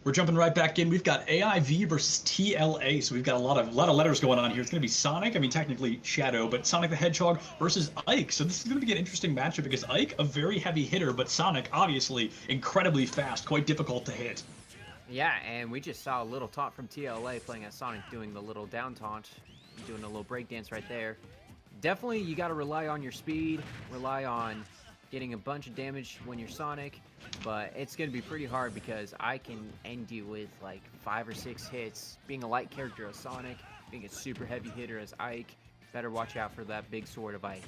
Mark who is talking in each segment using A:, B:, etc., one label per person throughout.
A: We're jumping right back in. We've got AIV versus TLA, so we've got a lot of letters going on here. It's going to be Sonic, I mean technically Shadow, but Sonic the Hedgehog versus Ike. So this is going to be an interesting matchup because Ike, a very heavy hitter, but Sonic, obviously incredibly fast, quite difficult to hit.
B: Yeah, and we just saw a little taunt from TLA playing as Sonic, doing the little down taunt, doing a little breakdance right there. Definitely, you got to rely on your speed, rely on getting a bunch of damage when you're Sonic, but it's going to be pretty hard because I can end you with like 5 or 6 hits. Being a light character as Sonic, being a super heavy hitter as Ike, better watch out for that big sword of Ike.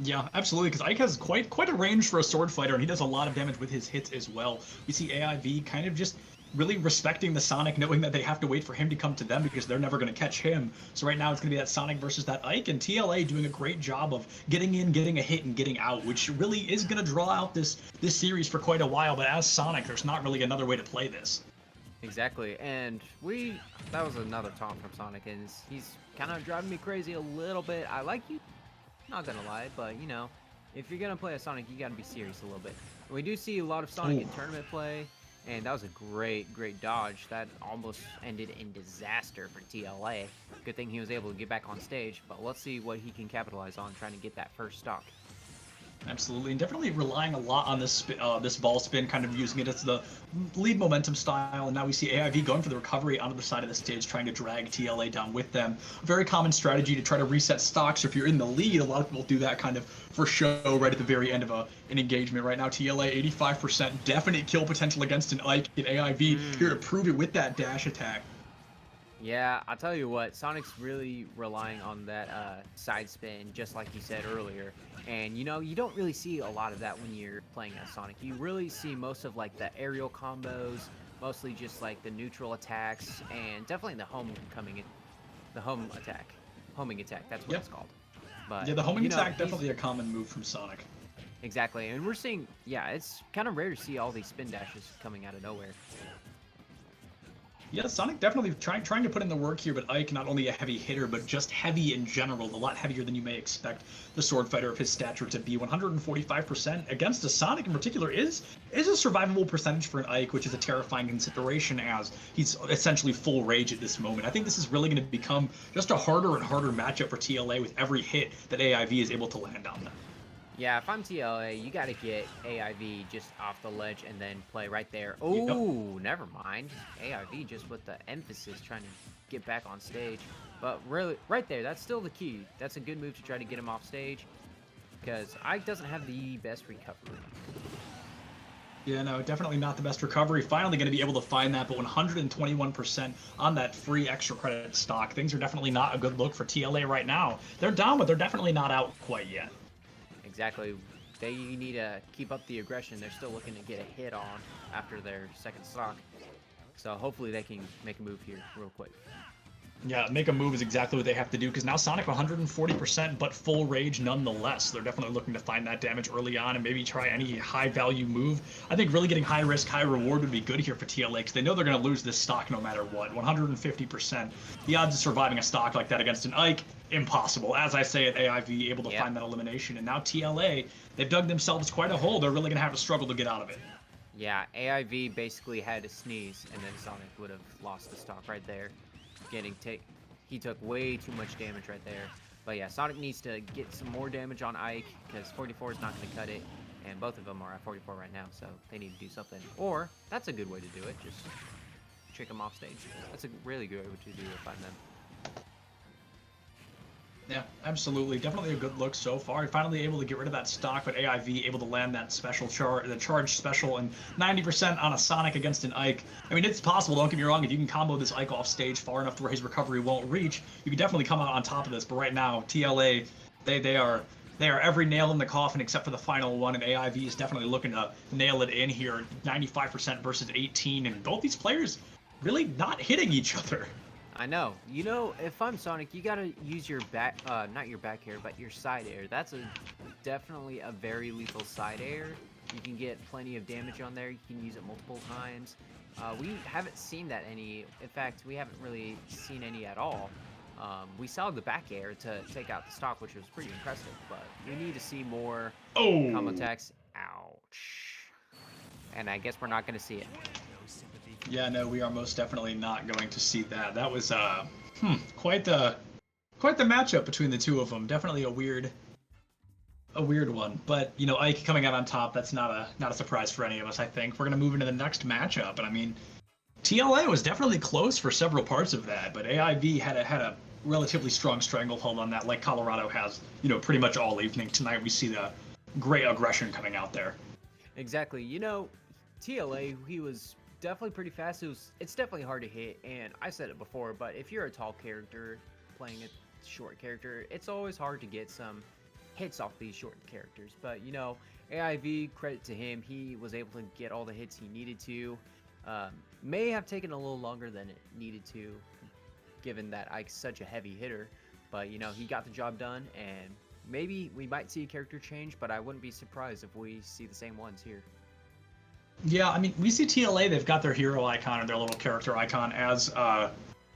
A: Yeah, absolutely, because Ike has quite a range for a sword fighter, and he does a lot of damage with his hits as well. We see AIV kind of just really respecting the Sonic, knowing that they have to wait for him to come to them because they're never going to catch him. So right now it's going to be that Sonic versus that Ike, and TLA doing a great job of getting in, getting a hit, and getting out, which really is going to draw out this series for quite a while. But as Sonic, there's not really another way to play this.
B: Exactly, and that was another taunt from Sonic, and he's kind of driving me crazy a little bit. I like you, not gonna lie, but you know, if you're gonna play a Sonic, you gotta be serious a little bit. And we do see a lot of Sonic in tournament play, and that was a great dodge. That almost ended in disaster for TLA. Good thing he was able to get back on stage, but let's see what he can capitalize on trying to get that first stock.
A: Absolutely, and definitely relying a lot on this this ball spin, kind of using it as the lead momentum style. And now we see AIV going for the recovery onto the side of the stage, trying to drag TLA down with them. A very common strategy to try to reset stocks. If you're in the lead, a lot of people do that kind of for show right at the very end of an engagement. Right now, TLA 85%, definite kill potential against an Ike, and AIV here to prove it with that dash attack.
B: Yeah, I'll tell you what, Sonic's really relying on that side spin, just like you said earlier. And you know, you don't really see a lot of that when you're playing as Sonic. You really see most of like the aerial combos, mostly just like the neutral attacks, and definitely the homing attack. That's what it's called. But
A: Yeah, the homing
B: you know,
A: attack definitely a common move from Sonic.
B: Exactly, and we're seeing, yeah, it's kind of rare to see all these spin dashes coming out of nowhere.
A: Yeah, Sonic definitely trying to put in the work here, but Ike, not only a heavy hitter, but just heavy in general, a lot heavier than you may expect the sword fighter of his stature to be. 145% against a Sonic in particular is a survivable percentage for an Ike, which is a terrifying consideration as he's essentially full rage at this moment. I think this is really going to become just a harder and harder matchup for TLA with every hit that AIV is able to land on them.
B: Yeah, if I'm TLA, you got to get AIV just off the ledge and then play right there. Oh, never mind. AIV just with the emphasis trying to get back on stage. But really, right there, that's still the key. That's a good move to try to get him off stage because Ike doesn't have the best recovery.
A: Yeah, no, definitely not the best recovery. Finally going to be able to find that, but 121% on that free extra credit stock. Things are definitely not a good look for TLA right now. They're down, but they're definitely not out quite yet.
B: Exactly. They need to keep up the aggression. They're still looking to get a hit on after their second stock. So hopefully they can make a move here real quick.
A: Yeah, make a move is exactly what they have to do, because now Sonic 140%, but full rage nonetheless. They're definitely looking to find that damage early on and maybe try any high-value move. I think really getting high risk, high reward would be good here for TLA, because they know they're going to lose this stock no matter what. 150%. The odds of surviving a stock like that against an Ike, impossible. As I say, at AIV, able to find that elimination. And now TLA, they've dug themselves quite a hole. They're really going to have to struggle to get out of it.
B: Yeah, AIV basically had to sneeze, and then Sonic would have lost the stock right there. He took way too much damage right there. But yeah, Sonic needs to get some more damage on Ike because 44 is not going to cut it, and both of them are at 44 right now, so they need to do something. Or that's a good way to do it, just trick them off stage. That's a really good way to do it by them.
A: Yeah, absolutely. Definitely a good look so far. Finally able to get rid of that stock, but AIV able to land that special the charge special, and 90% on a Sonic against an Ike. I mean, it's possible, don't get me wrong, if you can combo this Ike off stage far enough to where his recovery won't reach, you can definitely come out on top of this. But right now, TLA, they are every nail in the coffin except for the final one, and AIV is definitely looking to nail it in here. 95% versus 18, and both these players really not hitting each other.
B: I know. You know, if I'm Sonic, you gotta use your not your back air, but your side air. That's definitely a very lethal side air. You can get plenty of damage on there. You can use it multiple times. We haven't seen that any. In fact, we haven't really seen any at all. We saw the back air to take out the stock, which was pretty impressive, but we need to see more combo attacks. Ouch. And I guess we're not going to see it.
A: Yeah, no, we are most definitely not going to see that. That was quite the matchup between the two of them. Definitely a weird one. But you know, Ike coming out on top, that's not a surprise for any of us. I think we're gonna move into the next matchup, and I mean, TLA was definitely close for several parts of that, but AIV had a relatively strong stranglehold on that, like Colorado has, you know, pretty much all evening. Tonight we see the great aggression coming out there.
B: Exactly. You know, TLA, he was definitely pretty fast. It's definitely hard to hit, and I said it before, but if you're a tall character playing a short character, it's always hard to get some hits off these short characters. But you know, AIV, credit to him, he was able to get all the hits he needed to. May have taken a little longer than it needed to, given that Ike's such a heavy hitter, but you know, he got the job done, and maybe we might see a character change, but I wouldn't be surprised if we see the same ones here.
A: Yeah, I mean, we see TLA, they've got their hero icon or their little character icon as,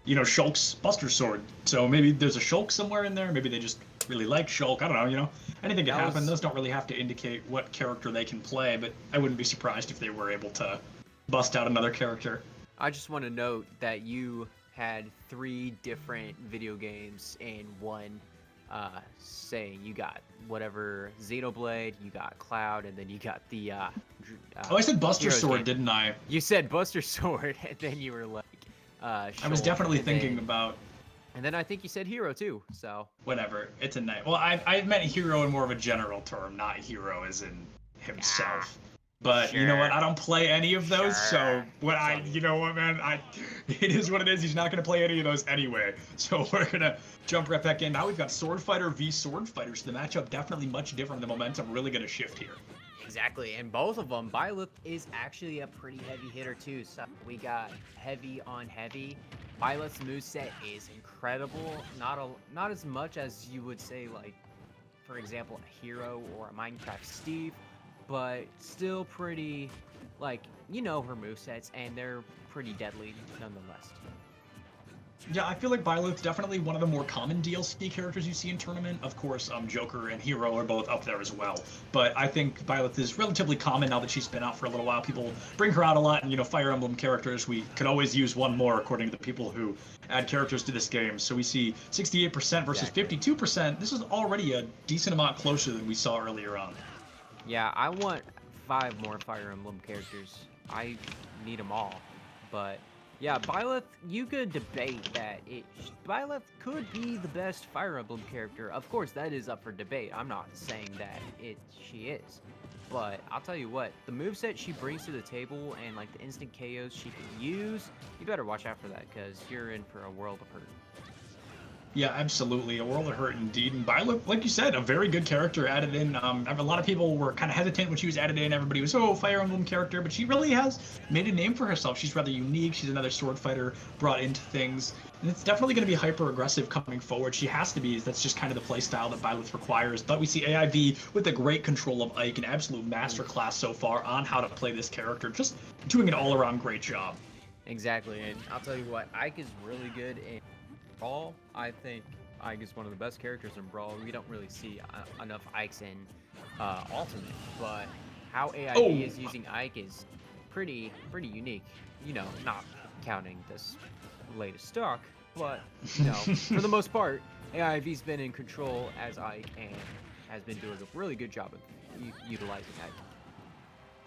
A: you know, Shulk's Buster Sword. So maybe there's a Shulk somewhere in there. Maybe they just really like Shulk. I don't know, you know. Anything can happen. Those don't really have to indicate what character they can play, but I wouldn't be surprised if they were able to bust out another character.
B: I just want to note that you had 3 different video games in one saying. You got whatever Xenoblade, you got Cloud, and then you got the
A: I said Buster
B: Heroes
A: Sword,
B: game.
A: didn't I?
B: You said Buster Sword, and then you were like
A: I was definitely thinking about,
B: and then I think you said Hero too, so
A: whatever, it's a night. Well, I meant hero in more of a general term, not hero as in himself. But
B: sure.
A: You know what? I don't play any of those,
B: Sure.
A: so you know what, man? It is what it is. He's not gonna play any of those anyway. So we're gonna jump right back in. Now we've got Sword Fighter v Sword Fighter, so the matchup definitely much different. The momentum really gonna shift here.
B: Exactly, and both of them, Byleth is actually a pretty heavy hitter too, so we got heavy on heavy. Byleth's moveset is incredible, not as much as you would say, like, for example, a Hero or a Minecraft Steve, but still pretty, like, you know her movesets, and they're pretty deadly nonetheless.
A: Yeah, I feel like Byleth's definitely one of the more common DLC characters you see in tournament. Of course, Joker and Hero are both up there as well. But I think Byleth is relatively common now that she's been out for a little while. People bring her out a lot, and you know, Fire Emblem characters, we could always use one more according to the people who add characters to this game. So we see 68% versus 52%. This is already a decent amount closer than we saw earlier on.
B: Yeah, I want 5 more Fire Emblem characters. I need them all, but yeah, Byleth, you could debate that Byleth could be the best Fire Emblem character. Of course, that is up for debate. I'm not saying that she is. But I'll tell you what, the moveset she brings to the table and like the instant KOs she can use, you better watch out for that, because you're in for a world of hurt.
A: Yeah, absolutely. A world of hurt indeed. And Byleth, like you said, a very good character added in. A lot of people were kind of hesitant when she was added in. Everybody was, oh, Fire Emblem character. But she really has made a name for herself. She's rather unique. She's another sword fighter brought into things. And it's definitely going to be hyper-aggressive coming forward. She has to be. That's just kind of the play style that Byleth requires. But we see AIV with a great control of Ike, an absolute masterclass so far on how to play this character. Just doing an all-around great job.
B: Exactly. And I'll tell you what, Ike is really good in Brawl. I think Ike is one of the best characters in Brawl. We don't really see enough Ikes in Ultimate, but how AIV is using Ike is pretty unique. You know, not counting this latest stock, but you know, for the most part, AIV's been in control as Ike and has been doing a really good job of utilizing Ike.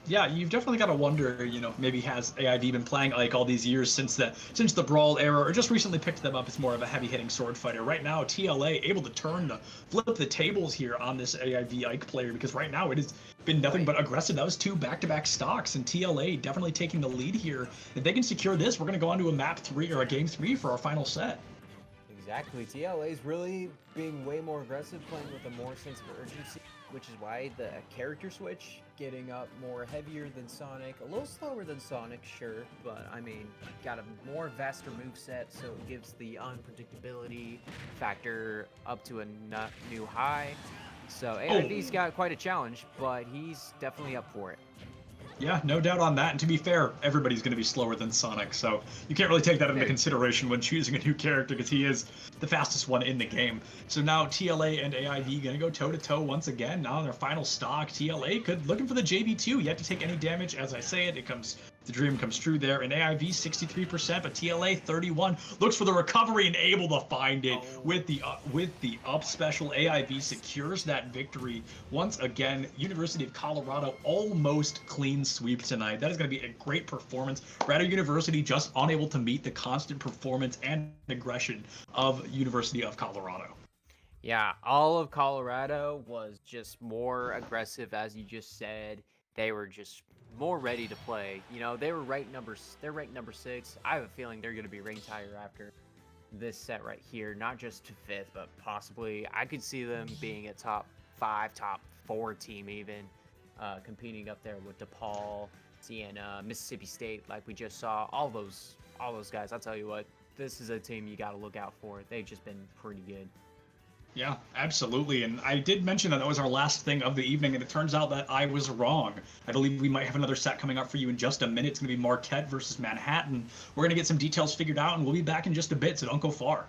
A: Yeah, you've definitely got to wonder, you know, maybe has AIV been playing Ike all these years since the Brawl era, or just recently picked them up as more of a heavy-hitting sword fighter. Right now, TLA able to flip the tables here on this AIV Ike player, because right now it has been nothing but aggressive. That was 2 back-to-back stocks, and TLA definitely taking the lead here. If they can secure this, we're going to go on to a map 3 or a game 3 for our final set.
B: Exactly. TLA is really being way more aggressive, playing with a more sense of urgency, which is why the character switch getting up more heavier than Sonic, a little slower than Sonic, sure, but I mean, got a more vaster moveset, so it gives the unpredictability factor up to a new high. So AIV's got quite a challenge, but he's definitely up for it.
A: Yeah, no doubt on that. And to be fair, everybody's going to be slower than Sonic, so you can't really take that into consideration when choosing a new character, because he is the fastest one in the game. So now TLA and AIV going to go toe-to-toe once again. Now in their final stock, TLA looking for the JV2, yet to take any damage. As I say it, it comes the dream comes true there. And AIV 63%, but TLA 31 looks for the recovery and able to find it with the up special. AIV secures that victory once again. University of Colorado almost clean sweep tonight. That is going to be a great performance. Rider University just unable to meet the constant performance and aggression of University of Colorado.
B: Yeah, all of Colorado was just more aggressive, as you just said. They were just more ready to play. You know, they're ranked number 6. I have a feeling they're going to be ranked higher after this set right here, not just to 5th, but possibly I could see them being a top 5, top 4 team even, competing up there with DePaul, Siena, Mississippi State, like we just saw. All those guys. I'll tell you what, this is a team you got to look out for. They've just been pretty good.
A: Yeah, absolutely. And I did mention that was our last thing of the evening, and it turns out that I was wrong. I believe we might have another set coming up for you in just a minute. It's going to be Marquette versus Manhattan. We're going to get some details figured out, and we'll be back in just a bit, so don't go far.